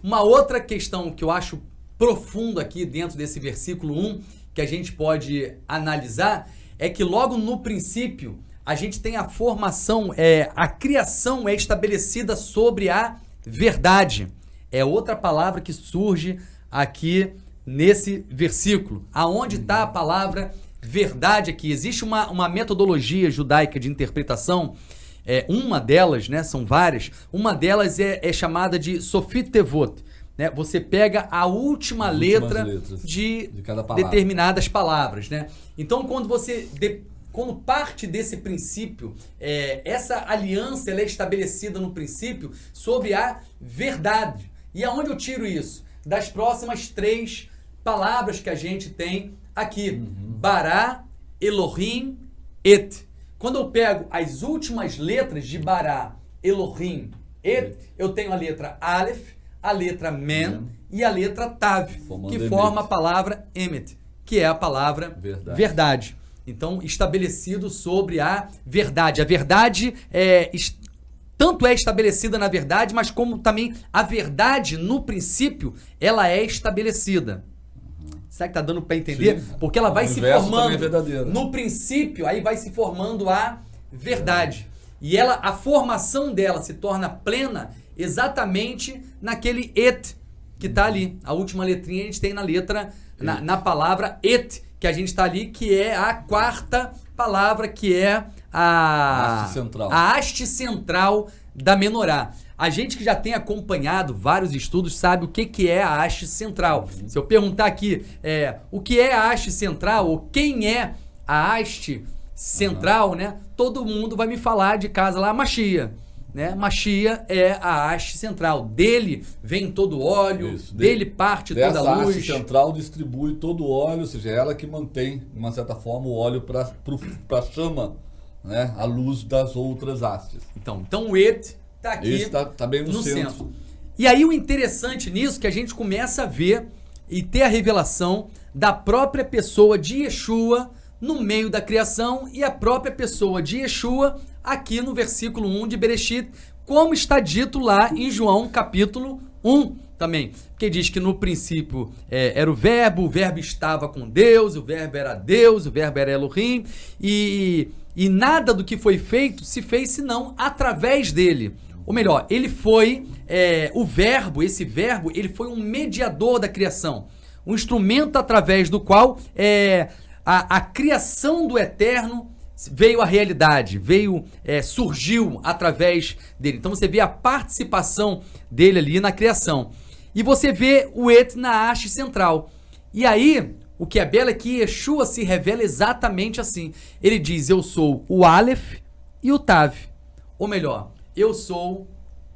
Uma outra questão que eu acho profundo aqui dentro desse versículo 1, que a gente pode analisar, é que logo no princípio a gente tem a formação, a criação é estabelecida sobre a verdade. É outra palavra que surge aqui nesse versículo. Aonde está a palavra verdade aqui? Existe uma metodologia judaica de interpretação, uma delas, né, são várias, uma delas é chamada de Sofit Tevot, né? Você pega a última letra de cada determinadas palavras, né? Então, quando parte desse princípio, essa aliança ela é estabelecida no princípio sobre a verdade. E aonde eu tiro isso? Das próximas 3 palavras que a gente tem aqui. Bará, Elohim, Et. Quando eu pego as últimas letras de Bará, Elohim, Et, eu tenho a letra Aleph, a letra Men e a letra Tav, que forma a palavra Emet, que é a palavra verdade. Então, estabelecido sobre a verdade. A verdade tanto é estabelecida na verdade, mas como também a verdade, no princípio, ela é estabelecida. Será que tá dando para entender? Sim. Porque ela vai se formando. No princípio, aí vai se formando a verdade. E a formação dela se torna plena exatamente naquele et que está ali. A última letrinha a gente tem na letra, na palavra et, que a gente está ali, que é a 4ª palavra, que é a haste central da menorá. A gente que já tem acompanhado vários estudos sabe o que é a haste central. Se eu perguntar aqui o que é a haste central ou quem é a haste central, né? Todo mundo vai me falar de casa lá, Machia. Né? Machia é a haste central. Dele vem todo o óleo, dele parte toda a luz. A haste central distribui todo o óleo, ou seja, é ela que mantém, de uma certa forma, o óleo para a chama, né? A luz das outras hastes. Então o Et está aqui está bem no centro. E aí o interessante nisso é que a gente começa a ver e ter a revelação da própria pessoa de Yeshua no meio da criação e a própria pessoa de Yeshua aqui no versículo 1 de Bereshit, como está dito lá em João capítulo 1 também. Porque diz que no princípio era o verbo estava com Deus, o verbo era Deus, o verbo era Elohim, e nada do que foi feito se fez senão através dele. Ou melhor, ele foi, esse verbo, ele foi um mediador da criação. Um instrumento através do qual a criação do eterno veio à realidade, surgiu através dele. Então você vê a participação dele ali na criação. E você vê o Et na haste central. E aí, o que é belo é que Yeshua se revela exatamente assim. Ele diz, eu sou o Aleph e o Tav. Ou melhor, eu sou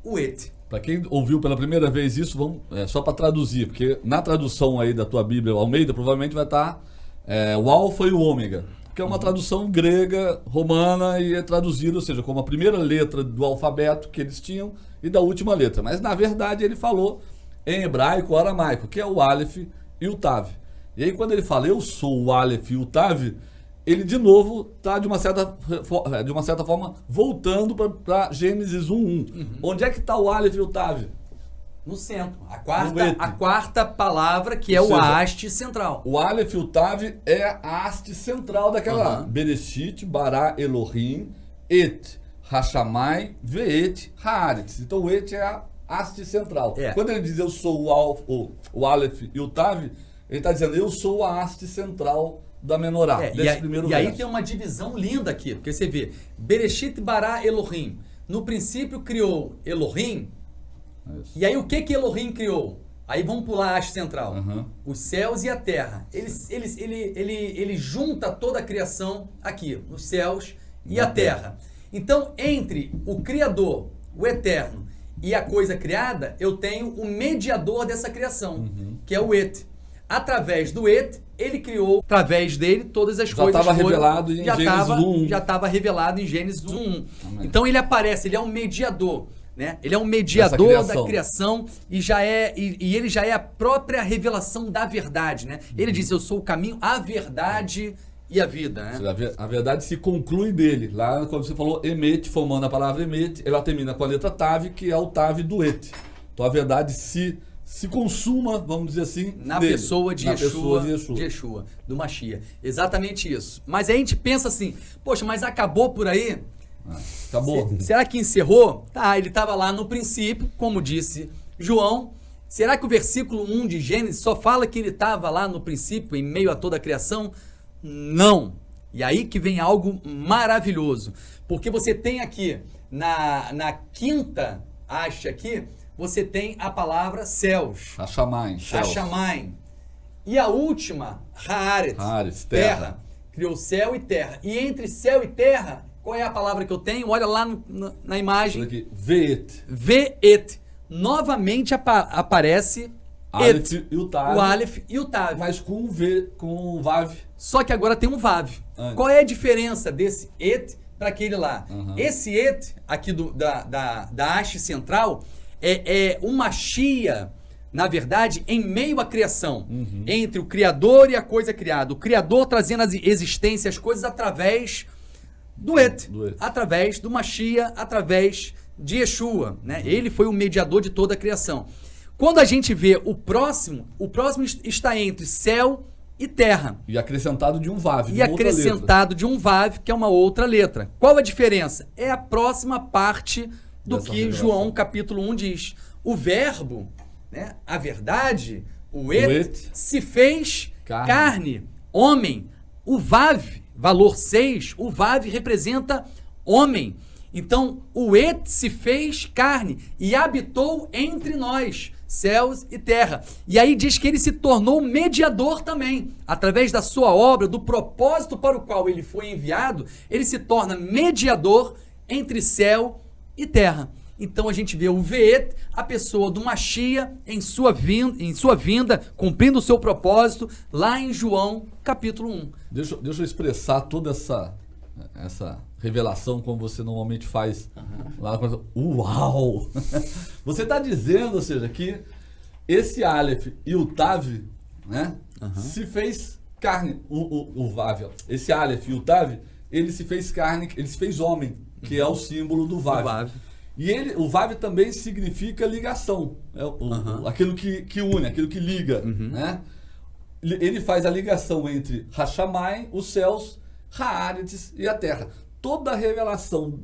o Et. Para quem ouviu pela primeira vez isso, vamos só para traduzir, porque na tradução aí da tua Bíblia, Almeida, provavelmente vai estar o Alfa e o Ômega, que é uma tradução grega, romana, e é traduzida, ou seja, como a primeira letra do alfabeto que eles tinham e da última letra. Mas na verdade ele falou em hebraico ou aramaico, que é o Aleph e o Tav. E aí quando ele fala, eu sou o Aleph e o Tav, ele de novo está de uma certa forma voltando para Gênesis 1:1. Onde é que está o Aleph e o Tav? No centro. A quarta palavra, que é o haste central. O Aleph e o Tav é a haste central daquela Bereshit, Bará, Elohim, Et, Hashamai, Veet, Haaretz. Então o Et é a haste central. Quando ele diz eu sou o Aleph e o Tav, ele está dizendo eu sou a haste central da menorá, e aí tem uma divisão linda aqui, porque você vê, Bereshit Bará Elohim, no princípio criou Elohim, e aí o que Elohim criou? Aí vamos pular a haste central, os céus e a terra, ele junta toda a criação aqui, os céus e a terra. Então, entre o Criador, o Eterno e a coisa criada, eu tenho o mediador dessa criação, que é o Et. Através do Et, ele criou, através dele, todas as coisas. Já estava revelado em Gênesis 1:1. Já estava revelado em Gênesis 1:1. Então ele aparece, ele é um mediador, né? Ele é um mediador da criação e ele já é a própria revelação da verdade, né? Ele diz, eu sou o caminho, a verdade e a vida, né? A verdade se conclui dele. Lá, quando você falou Emet, formando a palavra Emet, ela termina com a letra Tav, que é o Tav do Et. Então a verdade se se consuma, vamos dizer assim, na nele, pessoa de na Yeshua, pessoa de Yeshua. de Yeshua, do Mashiach. Exatamente isso. Mas aí a gente pensa assim, poxa, mas acabou por aí? Acabou. Será que encerrou? Tá, ele estava lá no princípio, como disse João. Será que o versículo 1 de Gênesis só fala que ele estava lá no princípio, em meio a toda a criação? Não. E aí que vem algo maravilhoso. Porque você tem aqui, na quinta haste aqui, você tem a palavra céus. Hashamayim, céus. Hashamayim. E a última, Haaretz, Haaretz, terra. Criou céu e terra. E entre céu e terra, qual é a palavra que eu tenho? Olha lá na imagem. Aqui, Ve'et. Ve'et. Novamente aparece Aleph et, e o Tav. o Aleph e o Tav. Mas com V, com Vav. Só que agora tem um Vav. Antes. Qual é a diferença desse et para aquele lá? Uhum. Esse et, aqui da haste central, é uma chia, na verdade, em meio à criação. Uhum. Entre o Criador e a coisa criada. O Criador trazendo as existências, as coisas através do et. Através do Mashiach, através de Yeshua, né? Ele foi o mediador de toda a criação. Quando a gente vê o próximo está entre céu e terra. E acrescentado de um Vav. E acrescentado de um Vav, que é uma outra letra. Qual a diferença? É a próxima parte do Dessa que revelação. João capítulo 1 diz. O verbo, né? A verdade, o et, se fez carne, homem. O Vav, valor 6, o Vav representa homem. Então, o et se fez carne e habitou entre nós, céus e terra. E aí diz que ele se tornou mediador também. Através da sua obra, do propósito para o qual ele foi enviado, ele se torna mediador entre céu e terra. Então a gente vê o Ve'et, a pessoa do Mashiach, em sua vinda, cumprindo o seu propósito, lá em João capítulo 1. Deixa eu expressar toda essa revelação como você normalmente faz lá na coisa. Uau! Você está dizendo, ou seja, que esse Aleph e o Tav, né, se fez carne. O Vav, ó. Esse Aleph e o Tav, ele se fez carne, ele se fez homem, que é o símbolo do Vav. E o Vav também significa ligação, aquilo que une, aquilo que liga, né? Ele faz a ligação entre Hashamayim, os céus, Haaretz e a terra. Toda a revelação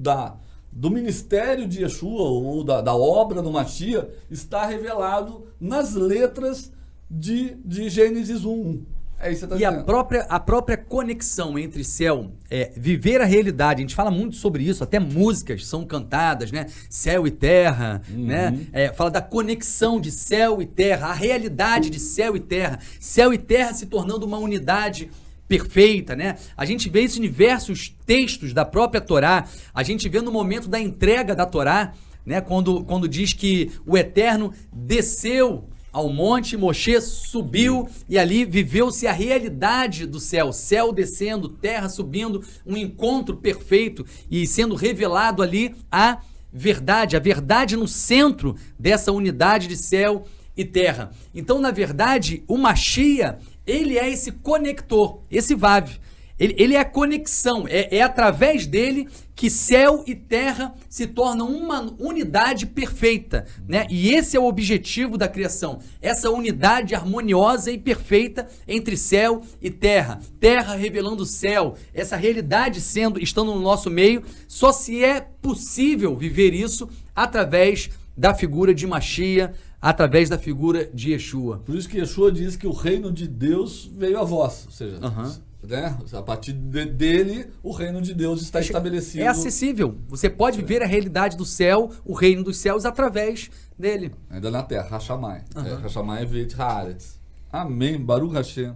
do ministério de Yeshua, ou da obra do Mashiach, está revelado nas letras de Gênesis 1.1. É isso que você está dizendo. A própria conexão entre céu, viver a realidade, a gente fala muito sobre isso, até músicas são cantadas, né? Céu e terra, né? Fala da conexão de céu e terra, a realidade de céu e terra se tornando uma unidade perfeita, né? A gente vê isso em diversos textos da própria Torá, a gente vê no momento da entrega da Torá, né? Quando diz que o Eterno desceu ao monte, Moshe subiu e ali viveu-se a realidade do céu, céu descendo, terra subindo, um encontro perfeito e sendo revelado ali a verdade no centro dessa unidade de céu e terra. Então, na verdade, o Mashiach, ele é esse conector, esse Vav. Ele é a conexão, é através dele que céu e terra se tornam uma unidade perfeita, né? E esse é o objetivo da criação, essa unidade harmoniosa e perfeita entre céu e terra, terra revelando o céu, essa realidade estando no nosso meio, só se é possível viver isso através da figura de Mashiach, através da figura de Yeshua. Por isso que Yeshua diz que o reino de Deus veio a vós, ou seja, né? A partir dele, o reino de Deus está estabelecido. É acessível. Você pode viver a realidade do céu, o reino dos céus, através dele. Ainda na terra, Hashamayim. Hashamayim veio de Haaretz. Amém. Baruch Hashem.